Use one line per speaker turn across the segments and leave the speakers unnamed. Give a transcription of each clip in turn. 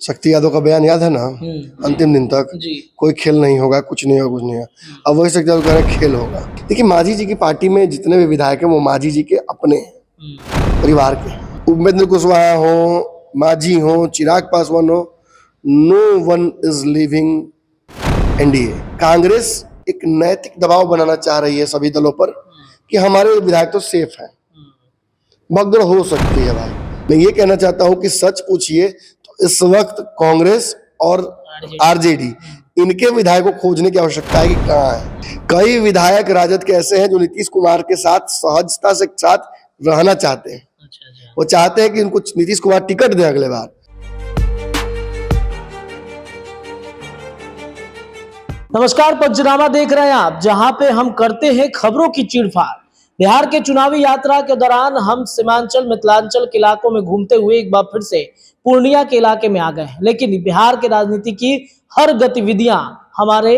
शक्ति यादव का बयान याद है ना, अंतिम दिन तक
जी।
कोई खेल नहीं होगा, कुछ नहीं होगा, कुछ नहीं होगा। अब वही शक्ति यादव कह रहे हैं खेल होगा। देखिए, मांझी जी की पार्टी में जितने भी विधायक हैं वो मांझी जी के अपने परिवार के। उपेंद्र कुशवाहा हो, मांझी हो, चिराग पासवान हो, no one is living NDA. Congress एक नैतिक दबाव बनाना चाह रही है सभी दलों पर कि हमारे विधायक तो सेफ हैं। भगदड़ हो सकती है भाई। मैं ये कहना चाहता हूं कि सच पूछिए तो इस वक्त कांग्रेस और आरजेडी इनके विधायकों को खोजने की आवश्यकता है कि कहाँ है। कई विधायक राजद के ऐसे हैं जो नीतीश कुमार के साथ सहजता से साथ रहना चाहते हैं। वो चाहते हैं कि उनको नीतीश कुमार टिकट दें अगले बार।
नमस्कार, पंचनामा देख रहे हैं आप, जहां पे हम करते हैं खबरों की चीरफाड़। बिहार के चुनावी यात्रा के दौरान हम सीमांचल मिथिलांचल के इलाकों में घूमते हुए एक बार फिर से पूर्णिया के इलाके में आ गए हैं। लेकिन बिहार के राजनीति की हर गतिविधियां हमारे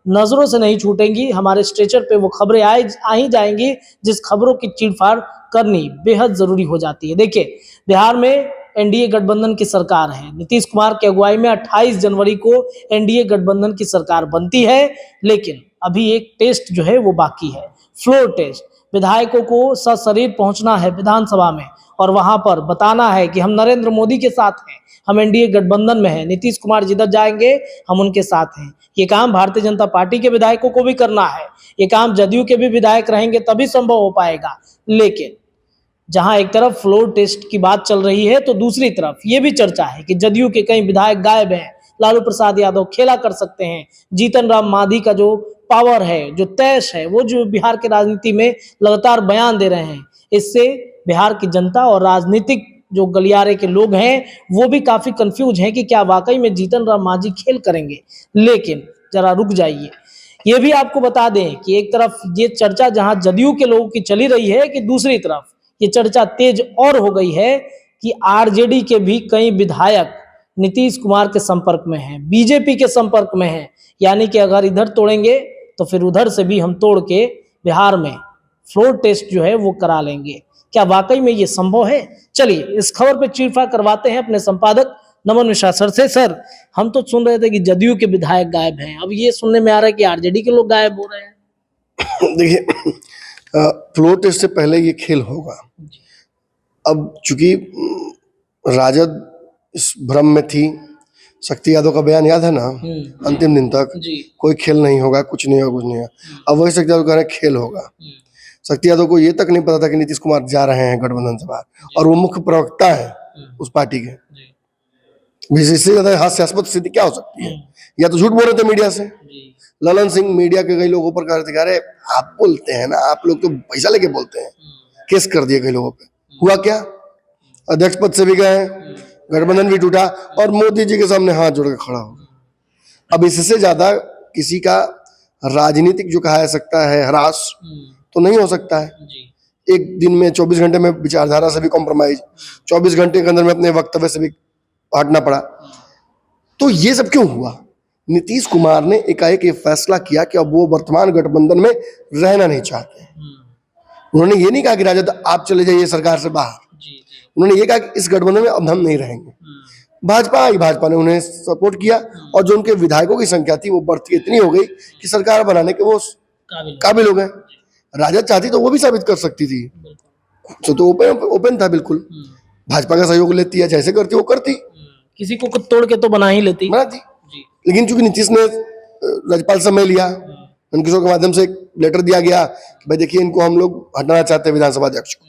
नजरों से नहीं छूटेंगी। हमारे स्ट्रेचर पे वो खबरें आ ही जाएंगी जिस खबरों की चीरफाड़ करनी बेहद जरूरी हो जाती है। देखिए, बिहार में एनडीए गठबंधन की सरकार है। नीतीश कुमार की अगुवाई में 28 जनवरी को एनडीए गठबंधन की सरकार बनती है। लेकिन अभी एक टेस्ट जो है वो बाकी है, फ्लोर टेस्ट। विधायकों को सशरीर पहुंचना है विधानसभा में और वहां पर बताना है कि हम नरेंद्र मोदी के साथ हैं, हम एनडीए गठबंधन में हैं, नीतीश कुमार जिधर जाएंगे हम उनके साथ हैं। ये काम भारतीय जनता पार्टी के विधायकों को भी करना है। ये काम जदयू के भी विधायक रहेंगे तभी संभव हो पाएगा। लेकिन जहां एक तरफ फ्लोर टेस्ट की बात चल रही है तो दूसरी तरफ ये भी चर्चा है कि जदयू के कई विधायक गायब हैं। लालू प्रसाद यादव खेला कर सकते हैं। जीतन राम मांझी का जो पावर है, जो तैश है, वो जो बिहार के राजनीति में लगातार बयान दे रहे हैं, इससे बिहार की जनता और राजनीतिक जो गलियारे के लोग हैं वो भी काफी कंफ्यूज हैं कि क्या वाकई में जीतन राम मांझी खेल करेंगे। लेकिन जरा रुक जाइए, ये भी आपको बता दें कि एक तरफ ये चर्चा जहां जदयू के लोगों की चली रही है कि दूसरी तरफ ये चर्चा तेज और हो गई है कि आरजेडी के भी कई विधायक नीतीश कुमार के संपर्क में हैं, बीजेपी के संपर्क में हैं। यानी कि अगर इधर तोड़ेंगे तो फिर उधर से भी हम तोड़ के बिहार में फ्लोर टेस्ट जो है वो करा लेंगे। क्या वाकई में ये संभव है? चलिए इस खबर पे चीरफाड़ करवाते हैं अपने संपादक नमन मिश्रा सर से। सर, हम तो सुन रहे थे कि जदयू के विधायक गायब हैं, अब ये सुनने में आ रहा है कि आरजेडी के लोग गायब हो रहे हैं।
देखिए, फ्लोर टेस्ट से पहले ये खेल होगा। अब चूंकि राजद इस भ्रम में थी, शक्ति यादव का बयान याद है ना, अंतिम दिन तक कोई खेल नहीं होगा, कुछ नहीं होगा, कुछ नहीं होगा। अब वही शक्ति यादव कह रहे हैं खेल होगा। शक्ति यादव को ये तक नहीं पता था कि नीतीश कुमार जा रहे हैं गठबंधन से बाहर, और वो मुख्य प्रवक्ता है उस पार्टी के। इससे ज्यादा हास्यास्पद स्थिति क्या हो सकती है? या तो झूठ बोल रहे थे मीडिया से। ललन सिंह मीडिया के कई लोगों पर कह रहे थे, अरे आप बोलते हैं ना, आप लोग तो पैसा लेके बोलते हैं। केस कर दिए कई लोगों पे। हुआ क्या? अध्यक्ष पद से भी गए, गठबंधन भी टूटा और मोदी जी के सामने हाथ जोड़ के खड़ा हो। अब इससे ज्यादा किसी का राजनीतिक जो कहा जा सकता है हरास तो नहीं हो सकता है। एक दिन में 24 घंटे में विचारधारा से भी कॉम्प्रोमाइज, 24 घंटे के अंदर में अपने वक्तव्य से भी हटना पड़ा। तो ये सब क्यों हुआ? नीतीश कुमार ने एकाएक ये फैसला किया कि अब वो वर्तमान गठबंधन में रहना नहीं चाहते। उन्होंने ये नहीं कहा कि राजद आप चले जाइए सरकार से बाहर। उन्होंने ये कहा कि इस गठबंधन में अब हम नहीं रहेंगे। भाजपा ने उन्हें सपोर्ट किया और जो उनके विधायकों की संख्या थी वो बढ़ती इतनी हो गई कि सरकार बनाने के वो काबिल हो गए। राजद चाहती तो वो भी साबित कर सकती थी, तो ओपन था बिल्कुल। भाजपा का सहयोग लेती है, जैसे करती वो करती,
किसी को तोड़ के तो बना ही लेती।
लेकिन चूंकि नीतीश ने राज्यपाल से मिल लिया, किशोर के माध्यम से एक लेटर दिया गया कि भाई देखिए इनको हम लोग हटाना चाहते हैं विधानसभा अध्यक्ष को,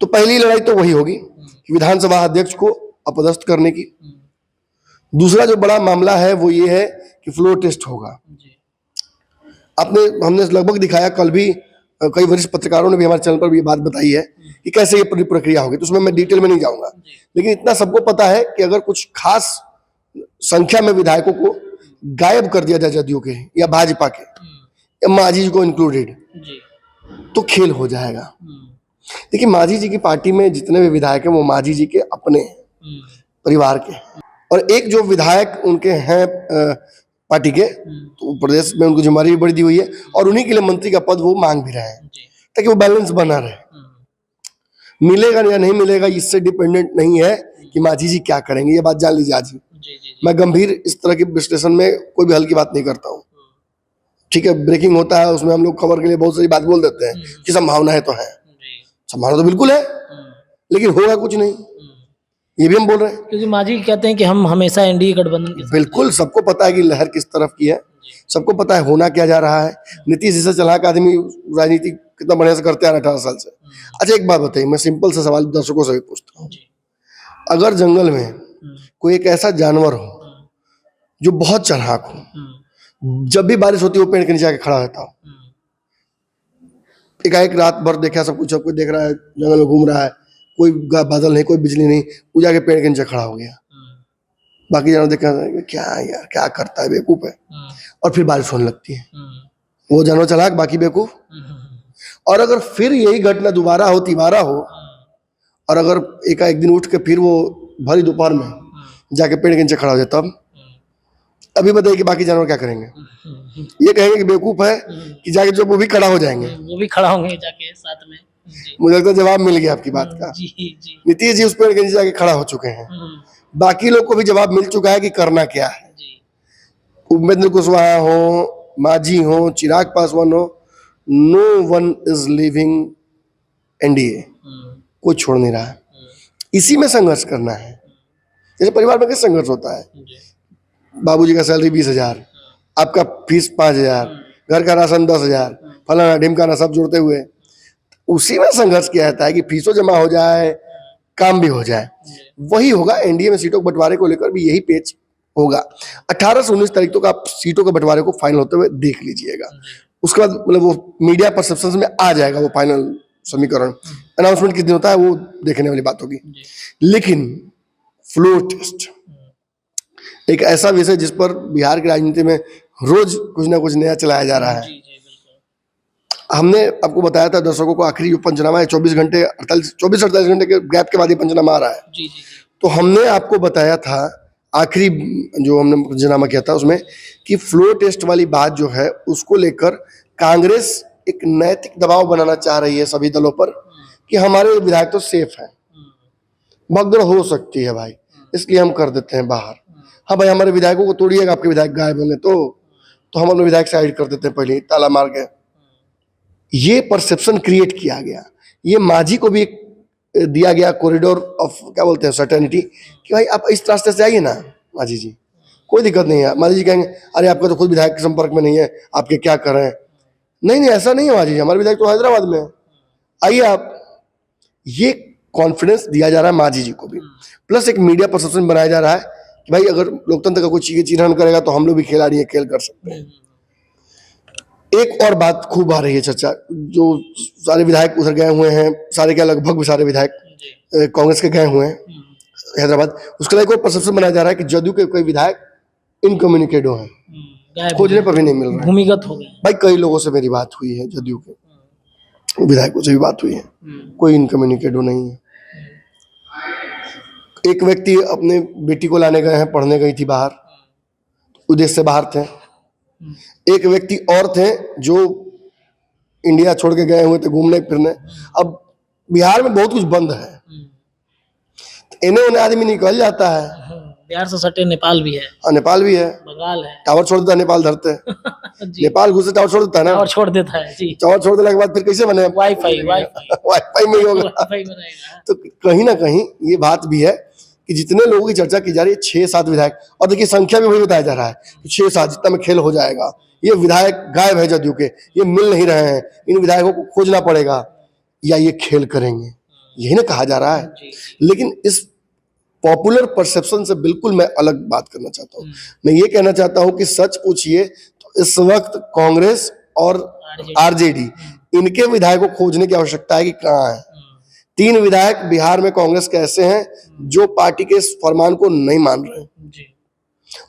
तो पहली लड़ाई तो वही होगी कि विधानसभा अध्यक्ष को अपदस्थ करने की। दूसरा जो बड़ा मामला है वो ये है कि फ्लोर टेस्ट होगा। हमने लगभग दिखाया, कल भी कई वरिष्ठ पत्रकारों ने भी हमारे चैनल पर भी ये बात बताई है कि कैसे ये पूरी प्रक्रिया होगी, तो उसमें मैं डिटेल में नहीं जाऊंगा। लेकिन इतना सबको पता है कि अगर कुछ खास संख्या में विधायकों को गायब कर दिया जाए जदयू के या भाजपा के या मांझी जी को इंक्लूडेड, तो खेल हो जाएगा। देखिए, मांझी जी की पार्टी में जितने भी विधायक हैं वो मांझी जी के अपने परिवार के, और एक जो विधायक उनके हैं पार्टी के, तो प्रदेश में उनको जिम्मेदारी भी बड़ी दी हुई है और उन्हीं के लिए मंत्री का पद वो मांग भी रहे हैं ताकि वो बैलेंस बना रहे। मिलेगा या नहीं मिलेगा इससे डिपेंडेंट नहीं है कि मांझी जी क्या करेंगे, ये बात जान लीजिए आज ही। मैं गंभीर इस तरह के विश्लेषण में कोई भी हल्की बात नहीं करता हूँ। ठीक है, ब्रेकिंग होता है, उसमें हम लोग खबर के लिए बहुत सारी बात बोल देते हैं कि संभावना है, तो है, संभावना तो बिल्कुल है, लेकिन होगा कुछ नहीं, ये भी हम बोल रहे हैं।
क्योंकि मांझी कहते हैं कि हम हमेशा एनडीए गठबंधन के साथ।
बिल्कुल, सबको पता है कि लहर किस तरफ की है, सबको पता है होना क्या जा रहा है। नीतीश जैसा चालाक आदमी राजनीति कितना बढ़िया से करते आ रहा है 18 साल से। अच्छा, एक बात बताइए, मैं सिंपल सा सवाल दर्शकों से भी पूछता हूँ, अगर जंगल में कोई एक ऐसा जानवर हो जो बहुत चालाक हो, जब भी बारिश होती है वो पेड़ के नीचे आके खड़ा रहता हो, एकाएक रात भर देखा सब कुछ देख रहा है, जंगल में घूम रहा है, कोई बादल नहीं, कोई बिजली नहीं, वो जाके पेड़ के नीचे खड़ा हो गया, बाकी जानवर देखा क्या यार क्या करता है, बेवकूफ है, और फिर बारिश होने लगती है, वो जानवर चालाक, बाकी बेवकूफ। और अगर फिर यही घटना दोबारा हो, तिबारा हो, और अगर एक दिन उठ के फिर वो भरी दोपहर में जाके पेड़ के नीचे खड़ा हो जाए, तब अभी बताइए कि बाकी जानवर क्या करेंगे? ये कहेंगे कि बेवकूफ है कि जाके जो वो भी खड़ा हो जाएंगे,
वो भी खड़ा होंगे जाके साथ में।
मुझे लगता है जवाब मिल गया आपकी बात का। नीतीश जी उस पेड़ के नीचे जाके खड़ा हो चुके हैं, बाकी लोग को भी जवाब मिल चुका है कि करना क्या है। उपेंद्र कुशवाहा हो, मांझी हो, चिराग पासवान हो, no one is living NDA, कोई छोड़ नहीं रहा है। इसी में संघर्ष करना है। जैसे परिवार में कैसे संघर्ष होता है, बाबूजी का सैलरी 20,000, आपका फीस 5,000, घर का राशन 10,000, फलाना ढिमकाना सब जोड़ते हुए, उसी में संघर्ष किया जाता है कि फीसों जमा हो जाए, काम भी हो जाए। वही होगा एनडीए में सीटों के बंटवारे को लेकर भी, यही पेच होगा। 18 से 19 तारीख तक आप सीटों के बंटवारे को फाइनल होते हुए देख लीजिएगा। उसके बाद मतलब वो मीडिया परसेप्शन में आ जाएगा वो फाइनल समीकरण। अनाउंसमेंट किस दिन होता है वो देखने वाली बात होगी। लेकिन फ्लोर टेस्ट एक ऐसा विषय जिस पर बिहार की राजनीति में रोज कुछ ना कुछ नया चलाया जा रहा है। हमने आपको बताया था दर्शकों को, आखिरी जो पंचनामा है 24 48 घंटे के गैप के बाद ये पंचनामा आ रहा है। तो हमने आपको बताया था आखिरी जो हमने पंचनामा किया था उसमें कि फ्लोर टेस्ट वाली बात जो है उसको लेकर कांग्रेस एक नैतिक दबाव बनाना चाह रही है सभी दलों पर कि हमारे विधायक तो सेफ है, भगदड़ हो सकती है भाई, इसलिए हम कर देते हैं बाहर। हाँ भाई, हमारे विधायकों को तोड़िएगा, आपके विधायक गायब होंगे तो हम अपने विधायक साइड कर देते हैं, पहले ही ताला मार के। ये परसेप्शन क्रिएट किया गया, ये मांझी को भी दिया गया कॉरिडोर ऑफ क्या बोलते हैं सर्टेनिटी कि भाई आप इस रास्ते से आइए ना मांझी जी, कोई दिक्कत नहीं है। मांझी जी कहेंगे अरे आपका तो खुद विधायक के संपर्क में नहीं है, आपके क्या कर रहे हैं? नहीं, ऐसा नहीं है मांझी जी, हमारे विधायक तो हैदराबाद में है, आइए आप। ये कॉन्फिडेंस दिया जा रहा है मांझी जी को भी, प्लस एक मीडिया परसेप्शन बनाया जा रहा है कि भाई अगर लोकतंत्र का कोई चिन्हन करेगा तो हम लोग भी खिलाड़ी खेल कर सकते हैं। एक और बात खूब आ रही है चर्चा, जो सारे विधायक उधर गए हुए हैं, सारे क्या लगभग सारे विधायक कांग्रेस के गए हुए हैं हैदराबाद, उसके लिए कोई परसेप्शन बनाया जा रहा है कि जदयू के कोई विधायक इनकम्युनिकेटो हैं, खोजने पर भी नहीं मिल रहा है,
भूमिगत हो गए।
भाई कई लोगों से मेरी बात हुई है, जदयू के विधायकों से भी बात हुई है, कोई इनकम्युनिकेटो नहीं है। एक व्यक्ति अपने बेटी को लाने गए हैं, पढ़ने गई थी बाहर, उद्देश्य से बाहर थे। एक व्यक्ति और थे जो इंडिया छोड़ के गए हुए थे घूमने फिरने। अब बिहार में बहुत कुछ बंद है, इन्हें उन्हें आदमी निकल जाता है।
बिहार से सटे नेपाल भी है,
नेपाल भी है,
बंगाल है,
टावर छोड़ देता है, नेपाल धरते नेपाल घुसे टावर छोड़ देता है ना,
टावर छोड़ देता है जी।
टावर छोड़ देने के बाद फिर कैसे बने?
वाईफाई
में ही होगा। तो कहीं ना कहीं ये बात भी है कि जितने लोगों की चर्चा की जा रही है 6-7 विधायक, और देखिए संख्या भी वही बताया जा रहा है कि 6-7 जितना में खेल हो जाएगा। ये विधायक गायब है जदयू के, ये मिल नहीं रहे हैं, इन विधायकों को खोजना पड़ेगा या ये खेल करेंगे, यही ना कहा जा रहा है। लेकिन इस पॉपुलर परसेप्शन से बिल्कुल मैं अलग बात करना चाहता हूँ। मैं ये कहना चाहता हूँ कि सच पूछिए तो इस वक्त कांग्रेस और आरजेडी इनके विधायकों को खोजने की आवश्यकता है कि कहाँ है। 3 विधायक बिहार में कांग्रेस के ऐसे हैं जो पार्टी के इस फरमान को नहीं मान रहे हैं,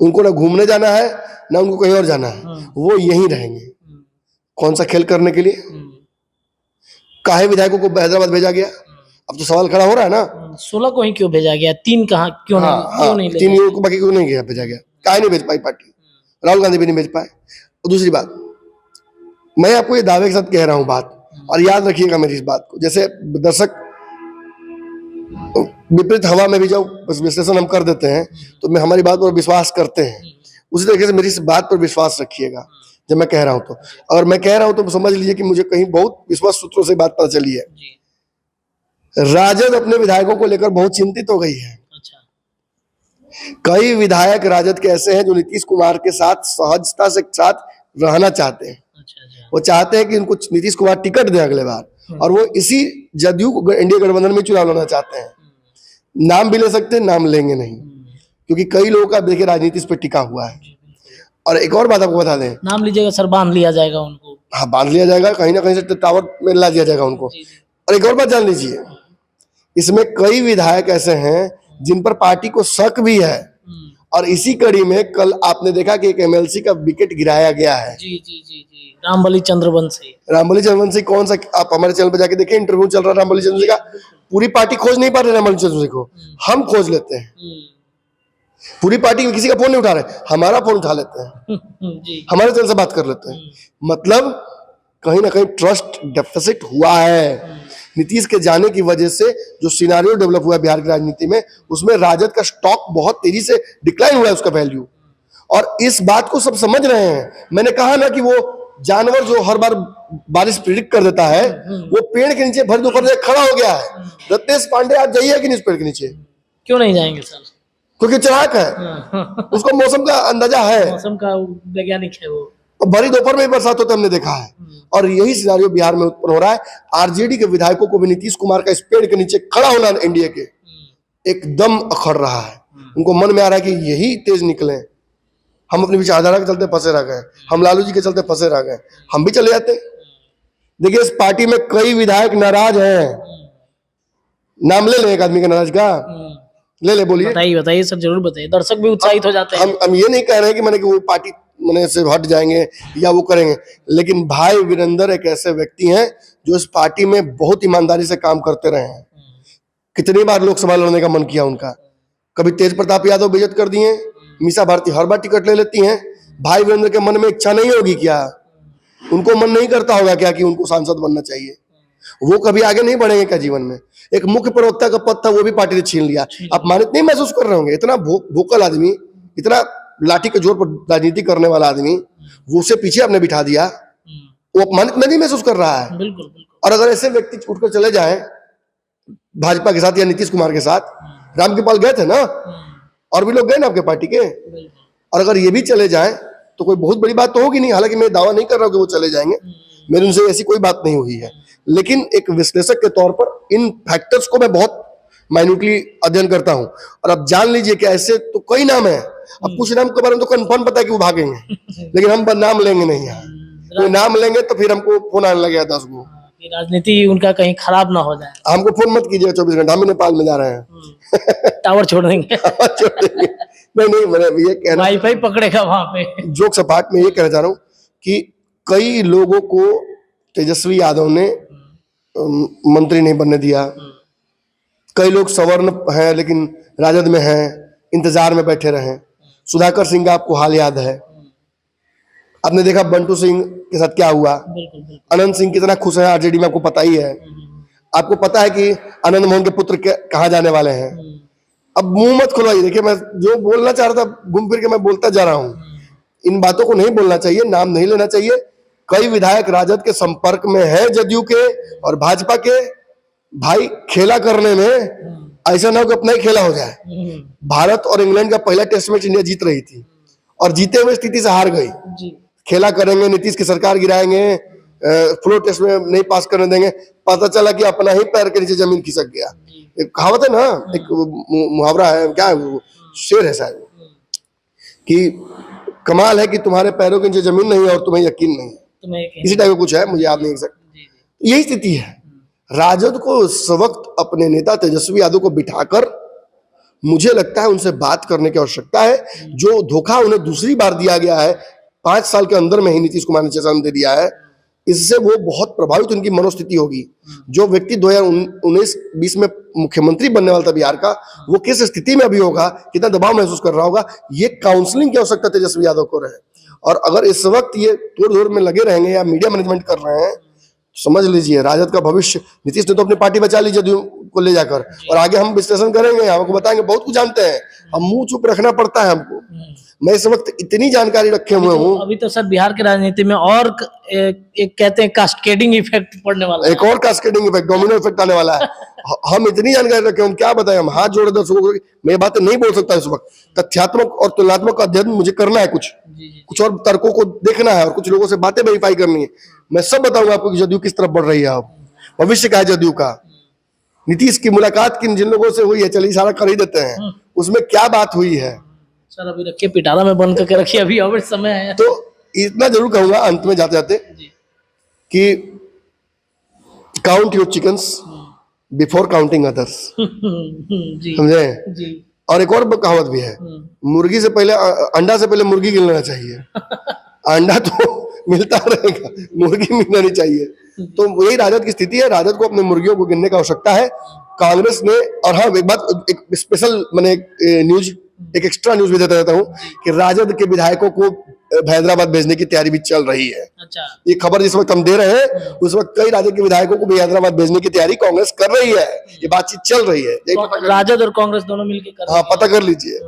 उनको ना घूमने जाना है ना उनको कहीं और जाना है, वो यहीं रहेंगे। कौन सा खेल करने के लिए? काहे विधायकों को हैदराबाद भेजा गया? अब तो सवाल खड़ा हो रहा है ना,
16 को ही क्यों भेजा गया, 3 कहाँ क्यों नहीं
3 लोगों को बाकी क्यों नहीं गया भेजा गया? काहे नहीं भेज पाई पार्टी? राहुल गांधी भी नहीं भेज पाए। और दूसरी बात, मैं आपको ये दावे के साथ कह रहा हूँ बात, और याद रखिएगा मेरी इस बात को। जैसे दर्शक विपरीत हवा में भी जब बस विश्लेषण हम कर देते हैं तो मैं हमारी बात पर विश्वास करते हैं। उसी तरीके से मेरी इस बात पर विश्वास रखिएगा जब मैं कह रहा हूं तो, अगर मैं कह रहा हूं तो समझ लीजिए कि मुझे कहीं बहुत विश्वास सूत्रों से बात पता चली है। राजद अपने विधायकों को लेकर बहुत चिंतित हो गई है। कई विधायक राजद के ऐसे हैं जो नीतीश कुमार के साथ सहजता से साथ रहना चाहते हैं। वो चाहते हैं कि उनको नीतीश कुमार टिकट दें अगले बार, और वो इसी जदयू को एनडीए गठबंधन में चुनाव लड़ना चाहते हैं। नाम भी ले सकते हैं, नाम लेंगे नहीं, क्योंकि कई लोगों का देखिए राजनीति इस पर टिका हुआ है। और एक और बात आपको बता दें,
नाम लीजिएगा सर, बांध लिया जाएगा उनको।
हाँ, बांध लिया जाएगा, कहीं ना कहीं से टावर में ला दिया जाएगा उनको। और एक और बात जान लीजिए, इसमें कई विधायक ऐसे हैं जिन पर पार्टी को शक भी है, और इसी कड़ी में कल आपने देखा कि एक एमएलसी का विकेट गिराया गया है।
जी रामबली चंद्रवंशी।
रामबली चंद्रवंशी कौन सा, आप हमारे चैनल पर जाके देखिए, इंटरव्यू चल रहा है रामबली चंद्रवंशी का। पूरी पार्टी खोज नहीं पा रही रामबली चंद्रवंशी को, हम खोज लेते हैं। पूरी पार्टी किसी का फोन नहीं उठा रहे, हमारा फोन उठा लेते हैं, हमारे चैनल से बात कर लेते हैं। मतलब कहीं ना कहीं ट्रस्ट डेफिसिट हुआ है। नीतीश के जाने की वजह से जो सिनारियो डेवलप हुआ है बिहार की राजनीति में, उसमें राजद का स्टॉक बहुत तेजी से डिक्लाइन हुआ है, उसका वैल्यू। और इस बात को सब समझ रहे हैं। मैंने कहा ना कि वो जानवर जो हर बार बारिश प्रिडिक्ट कर देता है, वो पेड़ के नीचे भर दोपहर खड़ा हो गया है। रत्नेश पांडे आज जाइए कि नहीं इस पेड़ के नीचे?
क्यों नहीं जाएंगे सर?
क्योंकि चालाक है, उसको मौसम का अंदाजा है,
मौसम का वैज्ञानिक है वो।
भरी दोपहर में बरसात होते हमने देखा है। और यही सिनारियो बिहार में उत्पन्न हो रहा है। आरजेडी के विधायकों को भी नीतीश कुमार का इस पेड़ के नीचे खड़ा होना एनडीए के एकदम अखड़ रहा है। उनको मन में आ रहा है कि यही तेज निकले, हम अपनी विचारधारा के चलते फंसे रह गए, हम लालू जी के चलते फंसे रह गए, हम भी चले जाते। देखिए, इस पार्टी में कई विधायक नाराज हैं। नाम ले ले एक आदमी का नाराज का, ले बोलिए,
बताइए सर, जरूर बताइए, दर्शक भी उत्साहित हो जाते हैं।
हम ये नहीं कह रहे हैं कि मैंने कि वो पार्टी मैंने से हट जाएंगे या वो करेंगे, लेकिन भाई वीरेंद्र एक ऐसे व्यक्ति हैं जो इस पार्टी में बहुत ईमानदारी से काम करते रहे हैं। कितनी बार लोकसभा लड़ने का मन किया उनका, कभी तेज प्रताप यादव बेइज्जत कर दिए, मीसा भारती हर बार टिकट ले लेती हैं। भाई वीरेंद्र के मन में इच्छा नहीं होगी क्या? उनको मन नहीं करता होगा क्या कि उनको सांसद बनना चाहिए? वो कभी आगे नहीं बढ़ेंगे क्या जीवन में? एक मुख्य प्रवक्ता का पद था, वो भी पार्टी ने छीन लिया। अपमानित नहीं महसूस कर रहे होंगे? इतना भोकल आदमी, इतना लाठी के जोर पर राजनीति करने वाला आदमी, वो उसे पीछे आपने बिठा दिया, वो अपमानित नहीं महसूस कर रहा है?
बिल्कुल।
और अगर ऐसे व्यक्ति उठकर चले जाए भाजपा के साथ या नीतीश कुमार के साथ, रामकृपाल गए थे ना, और भी लोग गए ना आपके पार्टी के, और अगर ये भी चले जाए तो कोई बहुत बड़ी बात तो होगी नहीं। हालांकि मैं दावा नहीं कर रहा हूं कि वो चले जाएंगे, मेरे उनसे ऐसी कोई बात नहीं हुई है, लेकिन एक विश्लेषक के तौर पर इन फैक्टर्स को मैं बहुत माइन्यूटली अध्ययन करता हूं। और अब जान लीजिए कि ऐसे तो कई नाम है। अब कुछ नाम के बारे में तो कंफर्म पता है कि वो भागेंगे, लेकिन हम नाम लेंगे नहीं यार। कोई नाम लेंगे तो फिर हमको फोन आने लगेगा 10 गो,
राजनीति उनका कहीं खराब ना हो जाए।
हमको फोन मत कीजिएगा 24 घंटा, हम नेपाल में जा रहे हैं।
टावर छोड़ देंगे।
नहीं, मैंने ये कहना,
वाईफाई पकड़ेगा वहां पे।
जोक सपाट में ये कहना चाह रहा हूँ कि कई लोगों को तेजस्वी यादव ने मंत्री नहीं बनने दिया। कई लोग सवर्ण हैं लेकिन राजद में हैं, इंतजार में बैठे रहे। सुधाकर सिंह का आपको हाल याद है, आपने देखा बंटू सिंह के साथ क्या हुआ। अनंत सिंह कितना खुश है आरजेडी में, आपको पता ही है। आपको पता है कि आनंद मोहन के पुत्र कहाँ जाने वाले हैं। अब मुंह मत खुलवाइए। देखिए, मैं जो बोलना चाह रहा था घूम फिर के मैं बोलता जा रहा हूँ। इन बातों को नहीं बोलना चाहिए, नाम नहीं लेना चाहिए। कई विधायक राजद के संपर्क में है, जदयू के और भाजपा के। भाई, खेला करने में ऐसा ना हो कि अपना ही खेला हो जाए। भारत और इंग्लैंड का पहला टेस्ट मैच इंडिया जीत रही थी और जीते हुए स्थिति से हार गई। खेला करेंगे, नीतीश की सरकार गिराएंगे, फ्लोर टेस्ट में नहीं पास करने देंगे, पता चला कि अपना ही पैर के नीचे जमीन खिसक गया। एक कहावत है ना, एक मुहावरा है, क्या है वो, शेर है शायद, कि कमाल है कि तुम्हारे पैरों के नीचे जमीन नहीं है और तुम्हें यकीन नहीं है। इसी टाइप का कुछ है, मुझे याद नहीं सकता। यही स्थिति है। राजद को इस वक्त अपने नेता तेजस्वी यादव को बिठाकर मुझे लगता है उनसे बात करने की आवश्यकता है। जो धोखा उन्हें दूसरी बार दिया गया है, 5 साल के अंदर में ही नीतीश कुमार ने 6 साल में दे दिया है, इससे वो बहुत प्रभावित उनकी मनोस्थिति होगी। जो व्यक्ति 2019-20 में मुख्यमंत्री बनने वाला था बिहार का, वो किस स्थिति में अभी होगा, कितना दबाव महसूस कर रहा होगा, ये काउंसलिंग की आवश्यकता तेजस्वी यादव को रहे। और अगर इस वक्त ये तोड़-फोड़ में लगे रहेंगे या मीडिया मैनेजमेंट कर रहे हैं, समझ लीजिए राजद का भविष्य। नीतीश ने तो अपनी पार्टी बचा ली, जदयू को ले जाकर, और आगे हम विश्लेषण करेंगे, हमको बताएंगे, बहुत कुछ जानते हैं हम, मुंह चुप रखना पड़ता है हमको। मैं इस वक्त इतनी जानकारी रखे हुए हूँ।
अभी तो सर बिहार की राजनीति में और एक कहते हैं कास्केडिंग इफेक्ट पड़ने वाला है।
एक और कास्केडिंग इफेक्ट, डोमिनो इफेक्ट आने वाला है। हम इतनी जानकारी रखे, हम क्या बताएं, हम हाथ जोड़े दर्शकों को, मैं ये बातें नहीं बोल सकता इस वक्त। तथ्यात्मक और तुलनात्मक अध्ययन मुझे करना है, कुछ और तर्कों को देखना है और कुछ लोगों से बातें वेरीफाई करनी है। मैं सब बताऊंगा आपको कि जदयू किस तरफ बढ़ रही है, अब भविष्य का है जदयू का। नीतीश की मुलाकात जिन लोगों से हुई है, चलिए इशारा कर ही देते हैं, उसमें क्या बात हुई है
सर? अभी रखिए, पिटारा में बंद करके रखिए, अभी और समय है।
तो इतना जरूर कहूंगा अंत में जाते जाते कि count your chickens before counting others,
जी
समझे?
जी।
और एक और कहावत भी है, मुर्गी से पहले अंडा से पहले मुर्गी गिनना चाहिए। अंडा तो मिलता रहेगा, मुर्गी मिलना नहीं चाहिए। तो यही राजद की स्थिति है, राजद को अपने मुर्गियों को गिनने की आवश्यकता है। कांग्रेस ने, और हाँ एक बात, एक स्पेशल मैंने न्यूज, एक एक्स्ट्रा न्यूज भी देता रहता हूँ कि राजद के विधायकों को हैदराबाद भेजने की तैयारी भी चल रही है।
अच्छा।
ये खबर जिस वक्त हम दे रहे हैं, उस वक्त कई राजद के विधायकों को भी हैदराबाद भेजने की तैयारी कांग्रेस कर रही है। ये बातचीत चल रही है,
राजद और कांग्रेस दोनों मिलकर कर रहे हैं।
हाँ, पता कर लीजिए,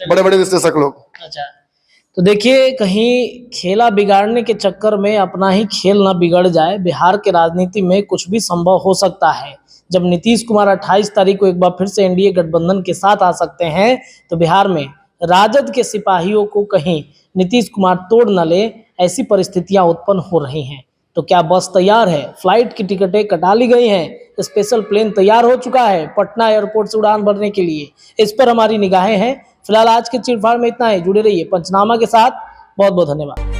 बड़े बड़े विश्लेषक लोग।
अच्छा, तो देखिए, कहीं खेला बिगाड़ने के चक्कर में अपना ही खेल ना बिगड़ जाए। बिहार के राजनीति में कुछ भी संभव हो सकता है। जब नीतीश कुमार 28 तारीख को एक बार फिर से एनडीए गठबंधन के साथ आ सकते हैं, तो बिहार में राजद के सिपाहियों को कहीं नीतीश कुमार तोड़ न ले, ऐसी परिस्थितियां उत्पन्न हो रही हैं। तो क्या बस तैयार है? फ्लाइट की टिकटें कटा ली गई हैं, स्पेशल प्लेन तैयार हो चुका है पटना एयरपोर्ट से उड़ान भरने के लिए। इस पर हमारी निगाहें हैं। फिलहाल आज के चीरफाड़ में इतना ही। जुड़े रहिए पंचनामा के साथ। बहुत बहुत धन्यवाद।